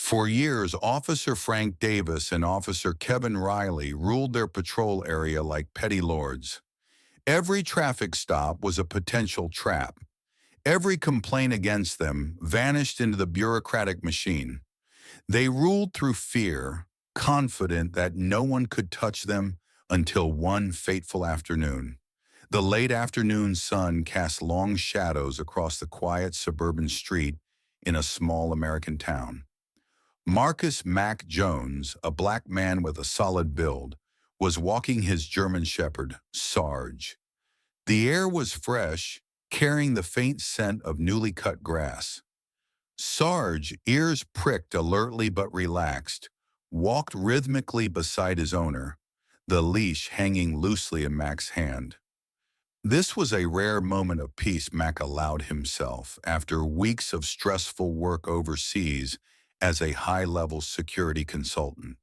For years, Officer Frank Davis and Officer Kevin Riley ruled their patrol area like petty lords. Every traffic stop was a potential trap. Every complaint against them vanished into the bureaucratic machine. They ruled through fear, confident that no one could touch them until one fateful afternoon. The late afternoon sun cast long shadows across the quiet suburban street in a small American town. Marcus Mack Jones, a black man with a solid build, was walking his German shepherd, Sarge. The air was fresh, carrying the faint scent of newly cut grass. Sarge, ears pricked alertly but relaxed, walked rhythmically beside his owner, the leash hanging loosely in Mac's hand. This was a rare moment of peace Mac allowed himself after weeks of stressful work overseas as a high-level security consultant.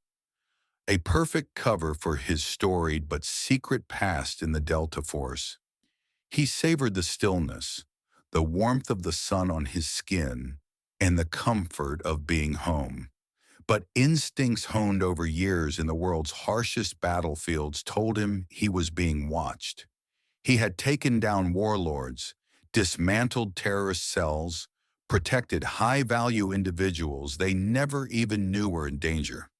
A perfect cover for his storied but secret past in the Delta Force. He savored the stillness, the warmth of the sun on his skin, and the comfort of being home. But instincts honed over years in the world's harshest battlefields told him he was being watched. He had taken down warlords, dismantled terrorist cells, protected high-value individuals they never even knew were in danger.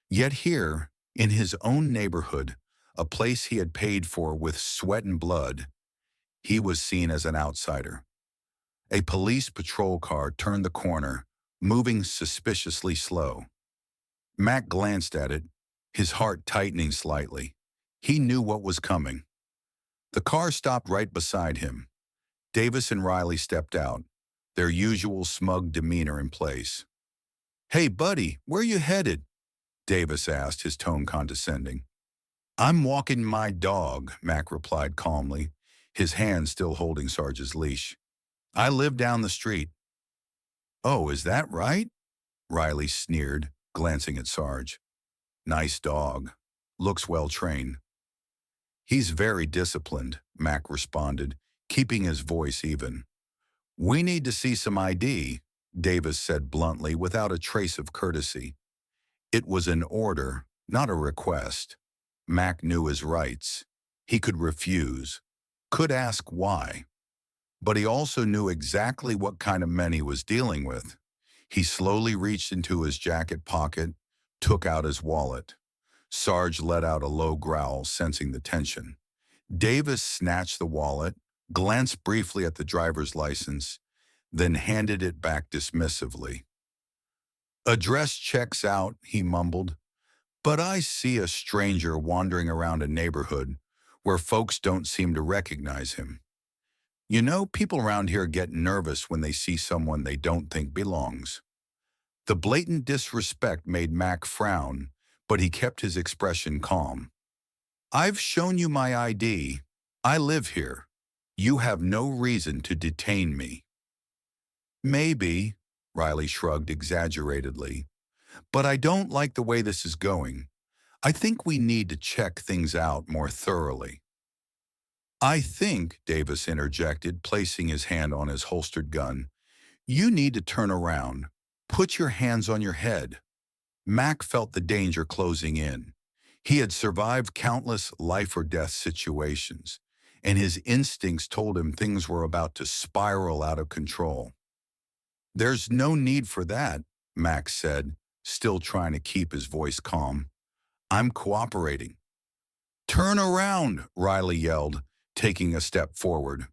Yet here, in his own neighborhood, a place he had paid for with sweat and blood, he was seen as an outsider. A police patrol car turned the corner, moving suspiciously slow. Mac glanced at it, his heart tightening slightly. He knew what was coming. The car stopped right beside him. Davis and Riley stepped out, their usual smug demeanor in place. "Hey, buddy, where you headed?" Davis asked, his tone condescending. "I'm walking my dog," Mac replied calmly, his hand still holding Sarge's leash. "I live down the street." "Oh, is that right?" Riley sneered, glancing at Sarge. "Nice dog. Looks well trained." "He's very disciplined," Mac responded, keeping his voice even. "We need to see some ID," Davis said bluntly, without a trace of courtesy. It was an order, not a request. Mac knew his rights. He could refuse, could ask why. But he also knew exactly what kind of men he was dealing with. He slowly reached into his jacket pocket, took out his wallet. Sarge let out a low growl, sensing the tension. Davis snatched the wallet, glanced briefly at the driver's license, then handed it back dismissively. "Address checks out," he mumbled, "but I see a stranger wandering around a neighborhood where folks don't seem to recognize him. You know, people around here get nervous when they see someone they don't think belongs." The blatant disrespect made Mac frown, but he kept his expression calm. "I've shown you my ID. I live here. You have no reason to detain me." "Maybe," Riley shrugged exaggeratedly, "but I don't like the way this is going. I think we need to check things out more thoroughly." "I think," Davis interjected, placing his hand on his holstered gun, "you need to turn around. Put your hands on your head." Mac felt the danger closing in. He had survived countless life-or-death situations, and his instincts told him things were about to spiral out of control. "There's no need for that," Mac said, still trying to keep his voice calm. "I'm cooperating." "Turn around," Riley yelled, taking a step forward.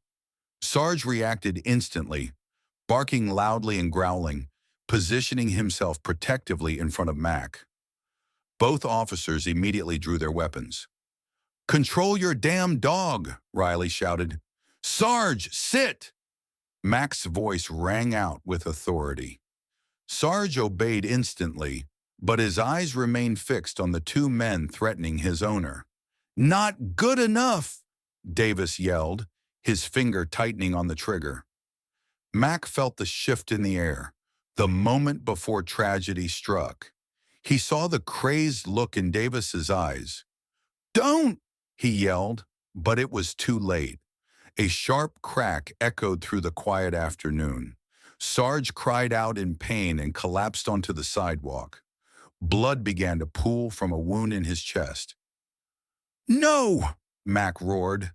Sarge reacted instantly, barking loudly and growling, positioning himself protectively in front of Mac. Both officers immediately drew their weapons. "Control your damn dog," Riley shouted. "Sarge, sit!" Mac's voice rang out with authority. Sarge obeyed instantly, but his eyes remained fixed on the two men threatening his owner. "Not good enough!" Davis yelled, his finger tightening on the trigger. Mac felt the shift in the air, the moment before tragedy struck. He saw the crazed look in Davis's eyes. "Don't!" he yelled, but it was too late. A sharp crack echoed through the quiet afternoon. Sarge cried out in pain and collapsed onto the sidewalk. Blood began to pool from a wound in his chest. "No!" Mac roared,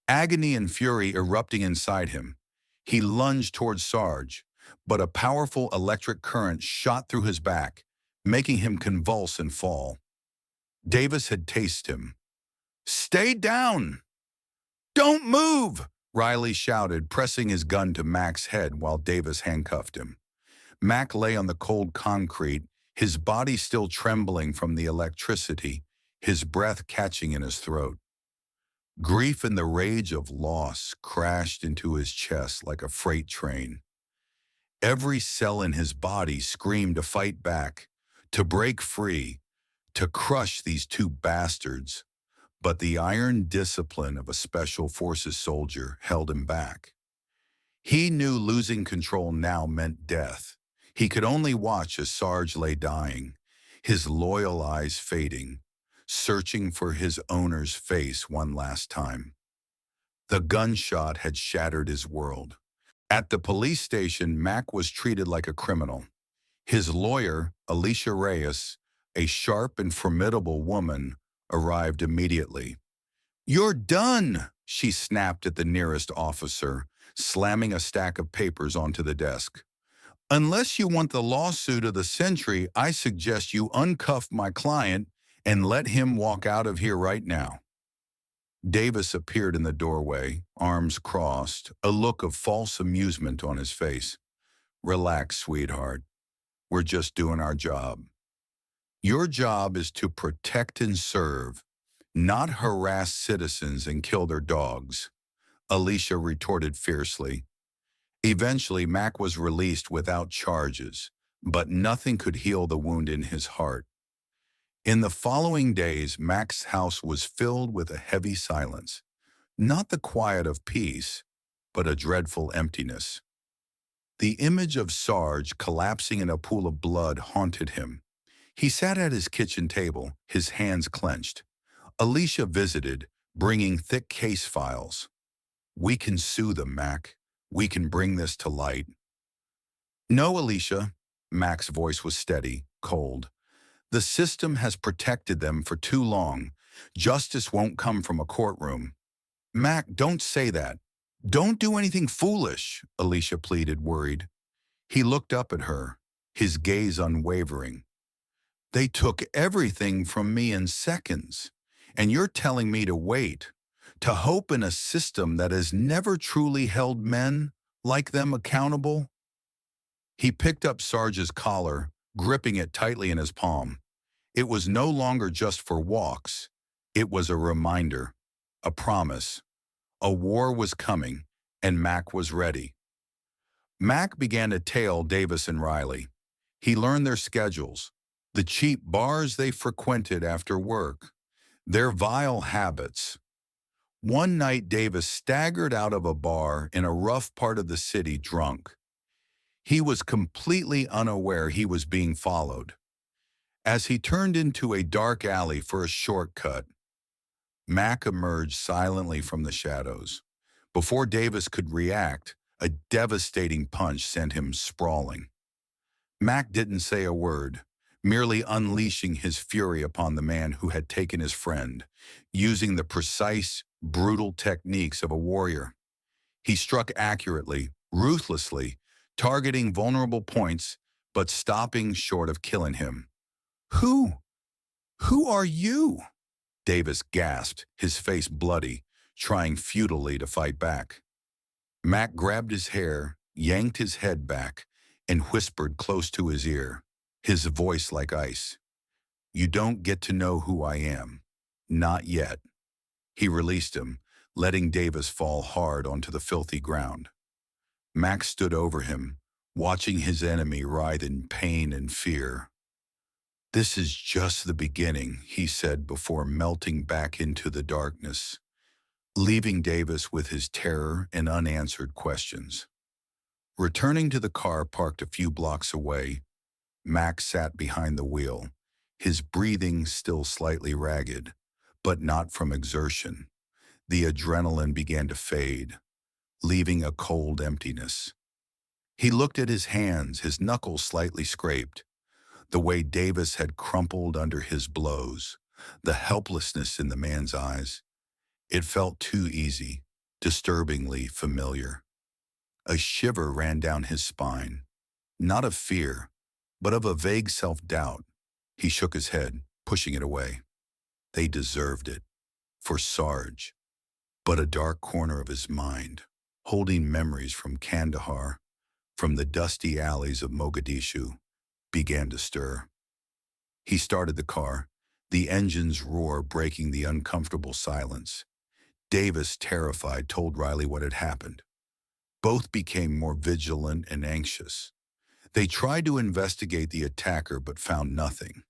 agony and fury erupting inside him. He lunged towards Sarge, but a powerful electric current shot through his back, making him convulse and fall. Davis had tased him. "Stay down! Don't move!" Riley shouted, pressing his gun to Mac's head while Davis handcuffed him. Mac lay on the cold concrete, his body still trembling from the electricity, his breath catching in his throat. Grief and the rage of loss crashed into his chest like a freight train. Every cell in his body screamed to fight back, to break free, to crush these two bastards. But the iron discipline of a special forces soldier held him back. He knew losing control now meant death. He could only watch as Sarge lay dying, his loyal eyes fading, searching for his owner's face one last time. The gunshot had shattered his world. At the police station, Mac was treated like a criminal. His lawyer, Alicia Reyes, a sharp and formidable woman, arrived immediately. "You're done," she snapped at the nearest officer, slamming a stack of papers onto the desk. "Unless you want the lawsuit of the century, I suggest you uncuff my client and let him walk out of here right now." Davis appeared in the doorway, arms crossed, a look of false amusement on his face. "Relax, sweetheart. We're just doing our job. Your job is to protect and serve, not harass citizens and kill their dogs," Alicia retorted fiercely. Eventually, Mac was released without charges, but nothing could heal the wound in his heart. In the following days, Mac's house was filled with a heavy silence, not the quiet of peace, but a dreadful emptiness. The image of Sarge collapsing in a pool of blood haunted him. He sat at his kitchen table, his hands clenched. Alicia visited, bringing thick case files. "We can sue them, Mac. We can bring this to light." "No, Alicia." Mac's voice was steady, cold. "The system has protected them for too long. Justice won't come from a courtroom." "Mac, don't say that. Don't do anything foolish," Alicia pleaded, worried. He looked up at her, his gaze unwavering. "They took everything from me in seconds, and you're telling me to wait, to hope in a system that has never truly held men like them accountable?" He picked up Sarge's collar, gripping it tightly in his palm. It was no longer just for walks. It was a reminder, a promise. A war was coming, and Mac was ready. Mac began to tail Davis and Riley. He learned their schedules, the cheap bars they frequented after work, their vile habits. One night, Davis staggered out of a bar in a rough part of the city drunk. He was completely unaware he was being followed. As he turned into a dark alley for a shortcut, Mac emerged silently from the shadows. Before Davis could react, a devastating punch sent him sprawling. Mac didn't say a word, merely unleashing his fury upon the man who had taken his friend, using the precise, brutal techniques of a warrior. He struck accurately, ruthlessly, targeting vulnerable points, but stopping short of killing him. Who are you?" Davis gasped, his face bloody, trying futilely to fight back. Mac grabbed his hair, yanked his head back, and whispered close to his ear, his voice like ice. "You don't get to know who I am. Not yet." He released him, letting Davis fall hard onto the filthy ground. Mac stood over him, watching his enemy writhe in pain and fear. "This is just the beginning," he said before melting back into the darkness, leaving Davis with his terror and unanswered questions. Returning to the car parked a few blocks away, Mac sat behind the wheel, his breathing still slightly ragged, but not from exertion. The adrenaline began to fade, leaving a cold emptiness. He looked at his hands, his knuckles slightly scraped, the way Davis had crumpled under his blows, the helplessness in the man's eyes. It felt too easy, disturbingly familiar. A shiver ran down his spine, not of fear, but of a vague self-doubt. He shook his head, pushing it away. They deserved it. For Sarge. But a dark corner of his mind, holding memories from Kandahar, from the dusty alleys of Mogadishu, began to stir. He started the car, the engine's roar breaking the uncomfortable silence. Davis, terrified, told Riley what had happened. Both became more vigilant and anxious. They tried to investigate the attacker but found nothing.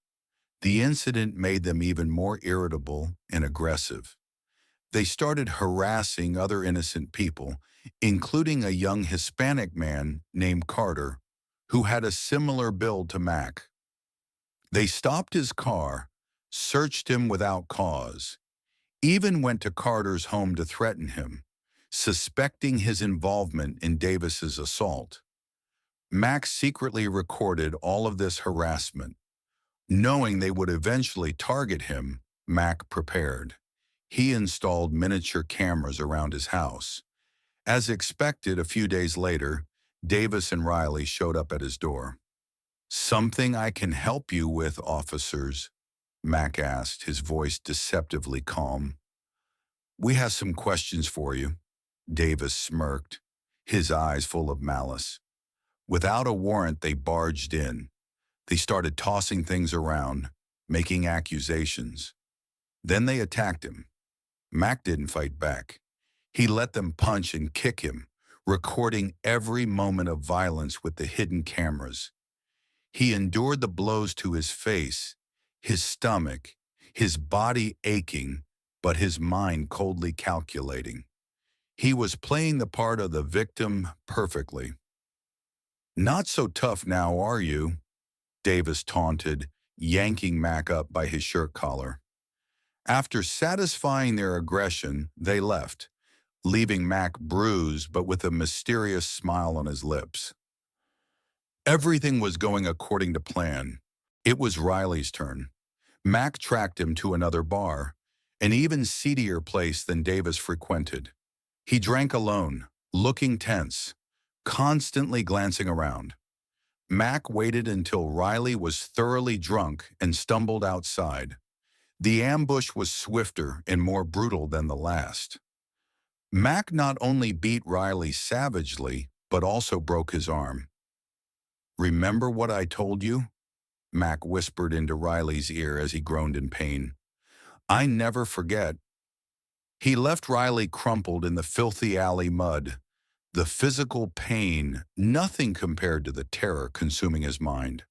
The incident made them even more irritable and aggressive. They started harassing other innocent people, including a young Hispanic man named Carter, who had a similar build to Mac. They stopped his car, searched him without cause, even went to Carter's home to threaten him, suspecting his involvement in Davis's assault. Mac secretly recorded all of this harassment. Knowing they would eventually target him, Mac prepared. He installed miniature cameras around his house. As expected, a few days later, Davis and Riley showed up at his door. "Something I can help you with, officers?" Mac asked, his voice deceptively calm. "We have some questions for you." Davis smirked, his eyes full of malice. Without a warrant, they barged in. They started tossing things around, making accusations. Then they attacked him. Mac didn't fight back. He let them punch and kick him, recording every moment of violence with the hidden cameras. He endured the blows to his face, his stomach, his body aching, but his mind coldly calculating. He was playing the part of the victim perfectly. "Not so tough now, are you?" Davis taunted, yanking Mac up by his shirt collar. After satisfying their aggression, they left, leaving Mac bruised but with a mysterious smile on his lips. Everything was going according to plan. It was Riley's turn. Mac tracked him to another bar, an even seedier place than Davis frequented. He drank alone, looking tense, constantly glancing around. Mac waited until Riley was thoroughly drunk and stumbled outside. The ambush was swifter and more brutal than the last. Mac not only beat Riley savagely, but also broke his arm. "Remember what I told you?" Mac whispered into Riley's ear as he groaned in pain. "I never forget." He left Riley crumpled in the filthy alley mud. The physical pain, nothing compared to the terror consuming his mind.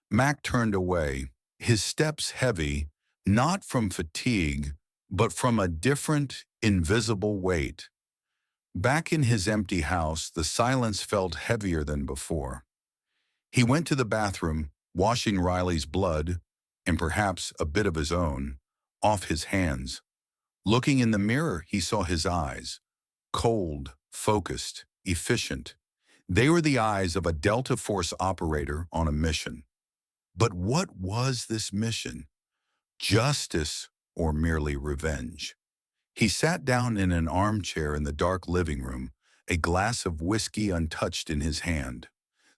Mac turned away, his steps heavy, not from fatigue, but from a different, invisible weight. Back in his empty house, the silence felt heavier than before. He went to the bathroom, washing Riley's blood, and perhaps a bit of his own, off his hands. Looking in the mirror, he saw his eyes, cold, focused, efficient. They were the eyes of a Delta Force operator on a mission. But what was this mission? Justice or merely revenge? He sat down in an armchair in the dark living room, a glass of whiskey untouched in his hand.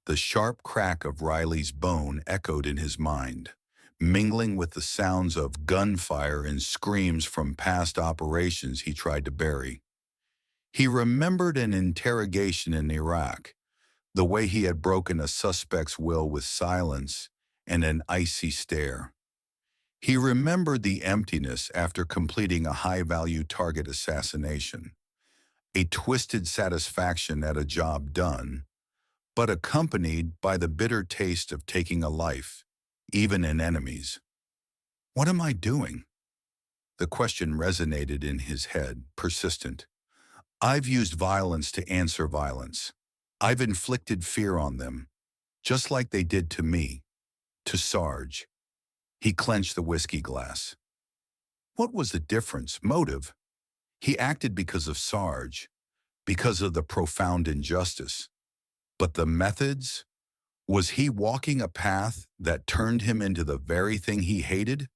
The sharp crack of Riley's bone echoed in his mind, mingling with the sounds of gunfire and screams from past operations he tried to bury. He remembered an interrogation in Iraq, the way he had broken a suspect's will with silence and an icy stare. He remembered the emptiness after completing a high-value target assassination, a twisted satisfaction at a job done, but accompanied by the bitter taste of taking a life, even in enemies. "What am I doing?" The question resonated in his head, persistent. "I've used violence to answer violence. I've inflicted fear on them, just like they did to me, to Sarge." He clenched the whiskey glass. What was the difference? Motive. He acted because of Sarge, because of the profound injustice. But the methods? Was he walking a path that turned him into the very thing he hated?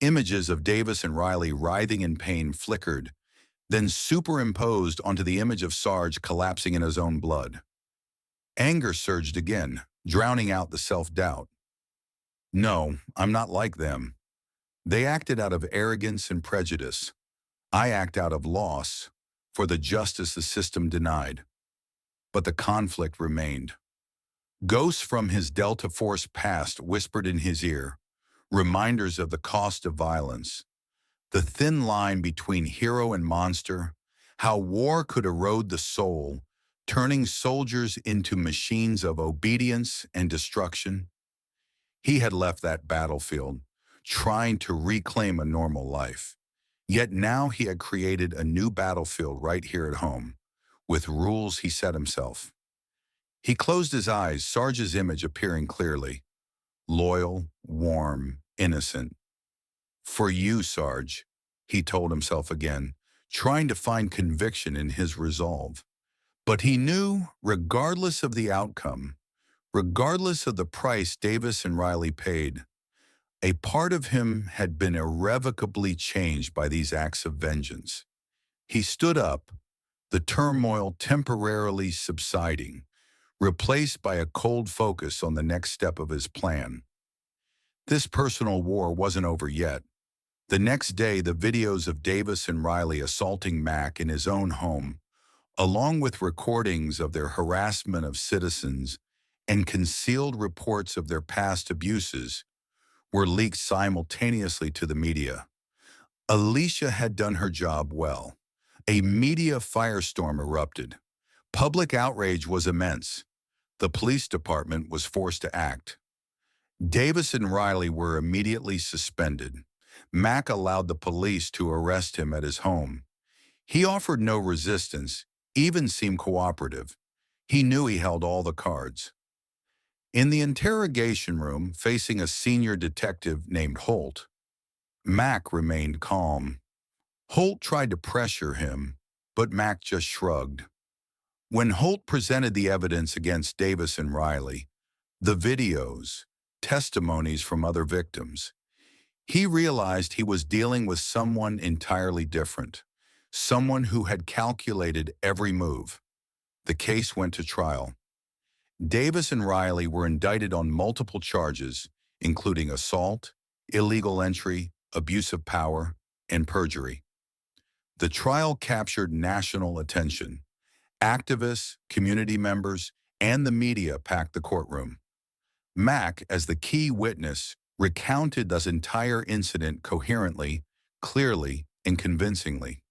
Images of Davis and Riley writhing in pain flickered, then superimposed onto the image of Sarge collapsing in his own blood. Anger surged again, drowning out the self-doubt. No, I'm not like them. They acted out of arrogance and prejudice. I act out of loss for the justice the system denied. But the conflict remained. Ghosts from his Delta Force past whispered in his ear, reminders of the cost of violence, the thin line between hero and monster, how war could erode the soul, turning soldiers into machines of obedience and destruction. He had left that battlefield, trying to reclaim a normal life. Yet now he had created a new battlefield right here at home, with rules he set himself. He closed his eyes, Sarge's image appearing clearly. Loyal, warm, innocent. For you, Sarge, he told himself again, trying to find conviction in his resolve. But he knew, regardless of the outcome, regardless of the price Davis and Riley paid, a part of him had been irrevocably changed by these acts of vengeance. He stood up, the turmoil temporarily subsiding, replaced by a cold focus on the next step of his plan. This personal war wasn't over yet. The next day, the videos of Davis and Riley assaulting Mac in his own home, along with recordings of their harassment of citizens and concealed reports of their past abuses, were leaked simultaneously to the media. Alicia had done her job well. A media firestorm erupted. Public outrage was immense. The police department was forced to act. Davis and Riley were immediately suspended. Mac allowed the police to arrest him at his home. He offered no resistance, even seemed cooperative. He knew he held all the cards. In the interrogation room, facing a senior detective named Holt, Mac remained calm. Holt tried to pressure him, but Mac just shrugged. When Holt presented the evidence against Davis and Riley, the videos, testimonies from other victims, he realized he was dealing with someone entirely different, someone who had calculated every move. The case went to trial. Davis and Riley were indicted on multiple charges, including assault, illegal entry, abuse of power, and perjury. The trial captured national attention. Activists, community members, and the media packed the courtroom. Mac, as the key witness, recounted this entire incident coherently, clearly, and convincingly.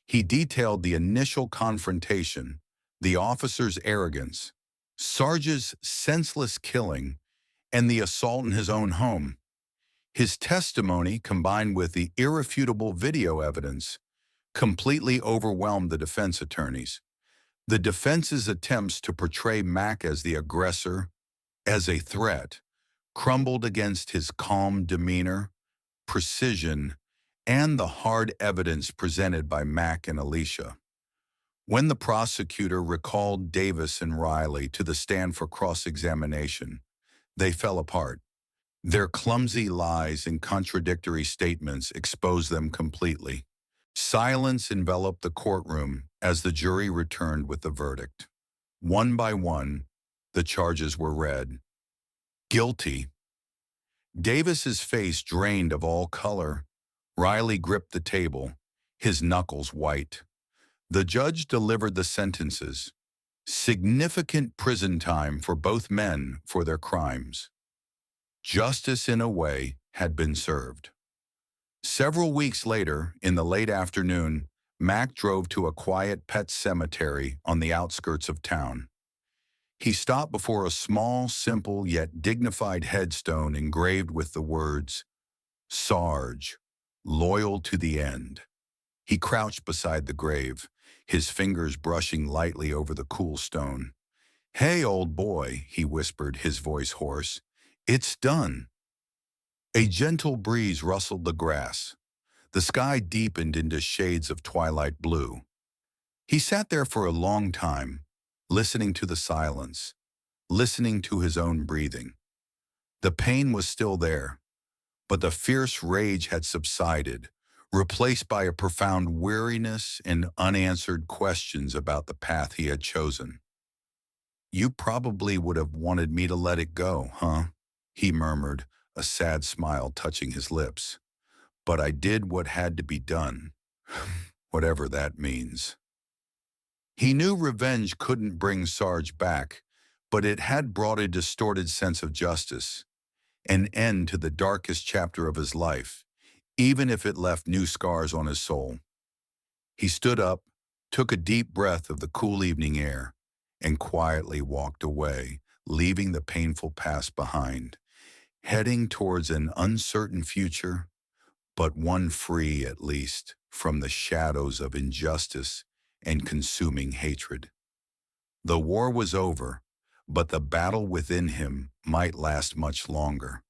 He detailed the initial confrontation, the officer's arrogance, Sarge's senseless killing, and the assault in his own home. His testimony, combined with the irrefutable video evidence, completely overwhelmed the defense attorneys. The defense's attempts to portray Mac as the aggressor, as a threat, crumbled against his calm demeanor, precision, and the hard evidence presented by Mac and Alicia. When the prosecutor recalled Davis and Riley to the stand for cross-examination, they fell apart. Their clumsy lies and contradictory statements exposed them completely. Silence enveloped the courtroom as the jury returned with the verdict. One by one, the charges were read. Guilty. Davis's face drained of all color. Riley gripped the table, his knuckles white. The judge delivered the sentences. Significant prison time for both men for their crimes. Justice, in a way, had been served. Several weeks later, in the late afternoon, Mac drove to a quiet pet cemetery on the outskirts of town. He stopped before a small, simple, yet dignified headstone engraved with the words, Sarge, loyal to the end. He crouched beside the grave, his fingers brushing lightly over the cool stone. Hey, old boy, he whispered, his voice hoarse. It's done. A gentle breeze rustled the grass. The sky deepened into shades of twilight blue. He sat there for a long time, listening to the silence, listening to his own breathing. The pain was still there, but the fierce rage had subsided, replaced by a profound weariness and unanswered questions about the path he had chosen. "You probably would have wanted me to let it go, huh?" he murmured, a sad smile touching his lips. "But I did what had to be done, whatever that means." He knew revenge couldn't bring Sarge back, but it had brought a distorted sense of justice, an end to the darkest chapter of his life, even if it left new scars on his soul. He stood up, took a deep breath of the cool evening air, and quietly walked away, leaving the painful past behind, heading towards an uncertain future, but one free, at least, from the shadows of injustice and consuming hatred. The war was over, but the battle within him might last much longer.